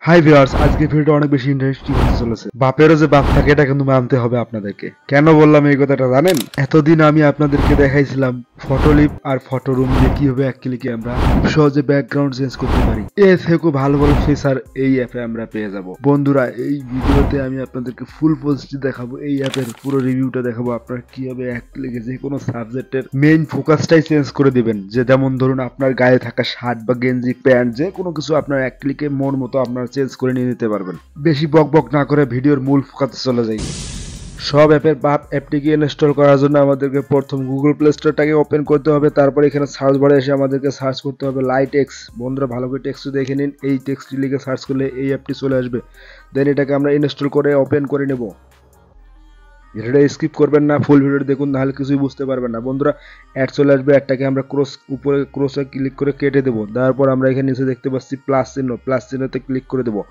Hi viewers, আজকে ভিডিওটা অনেক বেশি ইন্টারেস্টিং হতে চলেছে। বাপেরও যে বাপ থাকে এটা কিন্তু মানতে হবে আপনাদেরকে। কেন বললাম এই কথাটা জানেন? এতদিন আমি আপনাদেরকে দেখাইছিলাম ফটোলিপ আর ফটো রুম দিয়ে কিভাবে এক ক্লিকে আমরা খুব সহজে ব্যাকগ্রাউন্ড চেঞ্জ করতে পারি। এর থেকেও ভালো ভালো ফিচার এই অ্যাপে আমরা পেয়ে যাব। বন্ধুরা, এই ভিডিওতে আমি আপনাদেরকে ফুল পজিটিভ দেখাবো, এই অ্যাপের পুরো রিভিউটা দেখাবো। আপনারা কিভাবে এক ক্লিকে যে কোনো সাবজেক্টের মেইন ফোকাসটাই চেঞ্জ করে দিবেন। যে যেমন ধরুন আপনার গায়ে থাকা শার্ট বা গেঞ্জি প্যান্ট যে কোনো কিছু আপনার এক ক্লিকে মন মতো আপনার চেঞ্জ করে নিয়ে নিতে পারবেন। বেশি বক বক না করে ভিডিওর মূল ফোকাসে চলে যাই। সব অ্যাপের বাপ অ্যাপটিকে ইনস্টল করার জন্য আমাদেরকে প্রথম গুগল প্লে স্টোরটাকে ওপেন করতে হবে। তারপর এখানে সার্চ বারে এসে আমাদেরকে সার্চ করতে হবে লাইটেক্স। বন্ধুরা ভালো করে টেক্সট দেখে নিন, এই টেক্সটটি লিখে সার্চ করলে এই অ্যাপটি চলে আসবে। দেন এটাকে আমরা ইনস্টল করে ওপেন করে নেব। ভিডিওটা স্কিপ করবেন না, ফুল ভিডিওটা দেখুন, নাহলে কিছুই বুঝতে পারবেন না। বন্ধুরা অ্যাড চলে আসবে, অ্যাডটাকে আমরা উপরে ক্রসে ক্লিক করে কেটে দেবো। দেওয়ার পর আমরা এখানে নিচে দেখতে পাচ্ছি প্লাস চিহ্নতে ক্লিক করে দেবো।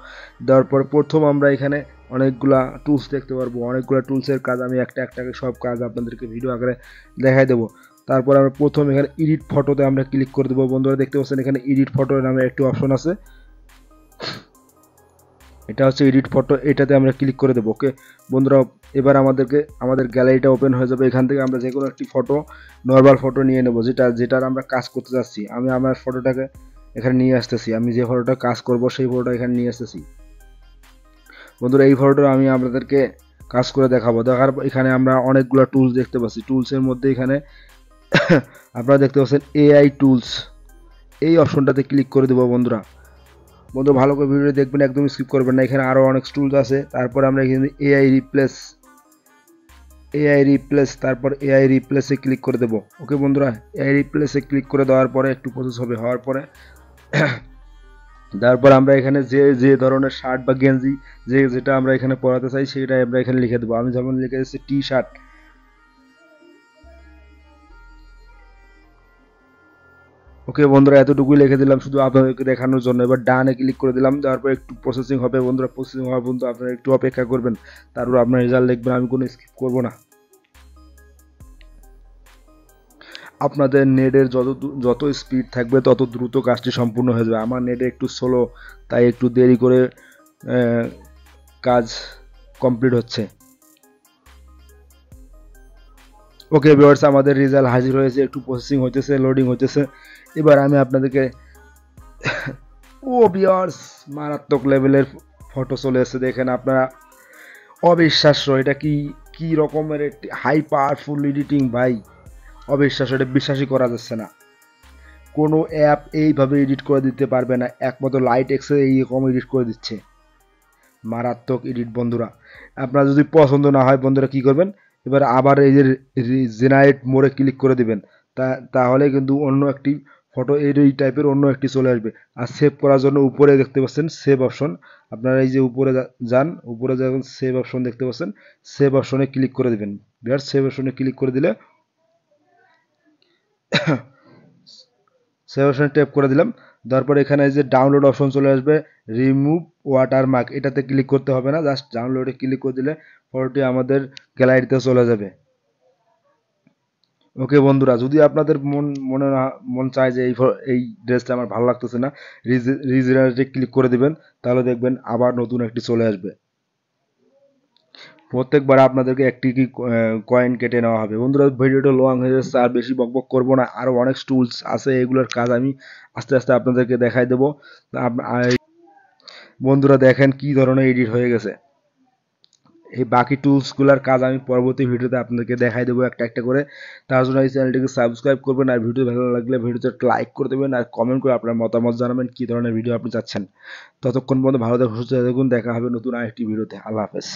দেওয়ার পর প্রথম আমরা এখানে অনেকগুলা টুলস দেখতে পারবো। অনেকগুলো টুলসের কাজ আমি একটা সব কাজ আপনাদেরকে ভিডিও আকারে দেখাই দেবো। তারপর আমরা প্রথম এখানে এডিট ফটোতে আমরা ক্লিক করে দেবো। বন্ধুরা দেখতে পাচ্ছেন এখানে এডিট ফটো নামে একটি অপশন আছে, এটা হচ্ছে এডিট ফটো, এটাতে আমরা ক্লিক করে দেবো। ওকে বন্ধুরা, এবার আমাদের গ্যালারিটা ওপেন হয়ে যাবে। এখান থেকে আমরা যে কোনো একটি ফটো, নর্মাল ফটো নিয়ে নেব, যেটার আমরা কাজ করতে যাচ্ছি। আমি আমার ফটোটাকে এখানে নিয়ে আসতেছি, আমি যে ফটোটা কাজ করব সেই ফটোটা এখানে নিয়ে আসতেছি। বন্ধুরা এই ফটোটা আমি আপনাদেরকে কাজ করে দেখাবো। এখানে আমরা অনেকগুলো টুলস দেখতে পাচ্ছি। টুলসের মধ্যে এখানে আপনারা দেখতে পাচ্ছেন এআই টুলস, এই অপশনটাতে ক্লিক করে দেবো। বন্ধুরা ভালো করে ভিডিও দেখবেন, একদম স্কিপ করবেন না, এখানে আরও অনেক টুলস আছে। তারপর আমরা এখানে তারপর এআই রিপ্লেসে ক্লিক করে দেবো। ওকে বন্ধুরা, এআই রিপ্লেসে ক্লিক করে দেওয়ার পরে একটু প্রসেস হবে, হওয়ার পরে তারপর আমরা এখানে যে ধরনের শার্ট বা গেঞ্জি যেটা আমরা এখানে পরাতে চাই সেটা আমরা এখানে লিখে দেবো। আমি যেমন লিখে দিচ্ছি টি শার্ট। ওকে বন্ধুরা, এতটুকুই লিখে দিলাম শুধু আপনাদেরকে দেখানোর জন্য। এবার ডানে ক্লিক করে দিলাম, দেওয়ার পর একটু প্রসেসিং হবে। বন্ধুরা প্রসেসিং হওয়ার পর্যন্ত আপনারা একটু অপেক্ষা করবেন, তারপর আপনার রেজাল্ট দেখবেন। আমি কোনো স্কিপ করব না। আপনাদের নেটের যত স্পিড থাকবে তত দ্রুত কাজটি সম্পূর্ণ হয়ে যাবে। আমার নেটে একটু স্লো, তাই একটু দেরি করে কাজ কমপ্লিট হচ্ছে। ওকে ভিউয়ার্স, আমাদের রেজাল্ট হাজির হয়েছে, একটু প্রসেসিং হইতেছে, লোডিং হইতেছে। এবার আমি আপনাদেরকে ও ভিউয়ার্স, মারাত্মক লেভেলের ফটো চলে এসেছে, দেখেন আপনারা, অবিশ্বাস্য। এটা কি রকমের একটি হাই পাওয়ারফুল এডিটিং ভাই, অবিশ্বাস্য, এটা বিশ্বাসই করা যাচ্ছে না। কোনো অ্যাপ এইভাবে এডিট করে দিতে পারবে না, একমাত্র লাইটেক্সে এইরকম এডিট করে দিচ্ছে। মারাত্মক এডিট বন্ধুরা। আপনার যদি পছন্দ না হয় বন্ধুরা কি করবেন, এবার আবার এই যে জেনারেট মোড়ে ক্লিক করে দিবেন, তাহলে কিন্তু অন্য একটি ফটো এই টাইপের অন্য একটি চলে আসবে। আর সেভ করার জন্য উপরে দেখতে পাচ্ছেন সেভ অপশন, আপনারা এই যে উপরে যান, উপরে যখন সেভ অপশন দেখতে পাচ্ছেন, সেভ অপশনে ক্লিক করে দিবেন। বিহার সেভ অপশনে ক্লিক করে দিলে সেভ অপশনে ট্যাপ করে দিলাম। তারপর এখানে এই যে ডাউনলোড অপশন চলে আসবে, রিমুভ ওয়াটারমার্ক, এটাতে ক্লিক করতে হবে না, জাস্ট ডাউনলোডে ক্লিক করে দিলে ফটোটি আমাদের গ্যালারিতে চলে যাবে। ওকে বন্ধুরা, যদি আপনাদের মন চায় যে এই ড্রেসটা আমার ভালো লাগতেছে না, রিজেনারেটে ক্লিক করে দিবেন, তাহলে দেখবেন আবার নতুন একটি চলে আসবে। প্রত্যেকবার আপনাদেরকে একটি কি কয়েন কেটে নেওয়া হবে। বন্ধুরা ভিডিওটা লং হয়ে যাচ্ছে, আর বেশি বকবক করবো না, আরও অনেক টুলস আছে, এগুলোর কাজ আমি আস্তে আস্তে আপনাদেরকে দেখাই দেবো। বন্ধুরা দেখেন কি ধরনের এডিট হয়ে গেছে। এই বাকি টুলসগুলোর কাজ আমি পরবর্তী ভিডিওতে আপনাদেরকে দেখাই দেবো একটা করে। তার জন্য এই চ্যানেলটিকে সাবস্ক্রাইব করবেন, আর ভিডিও ভালো লাগলে ভিডিওতে লাইক করে দেবেন, আর কমেন্ট করে আপনার মতামত জানাবেন কী ধরনের ভিডিও আপনি চাচ্ছেন। ততক্ষণ পর্যন্ত ভালো থাকুন, সুস্থ থাকুন, দেখা হবে নতুন আরেকটি ভিডিওতে। আল্লাহ হাফেজ।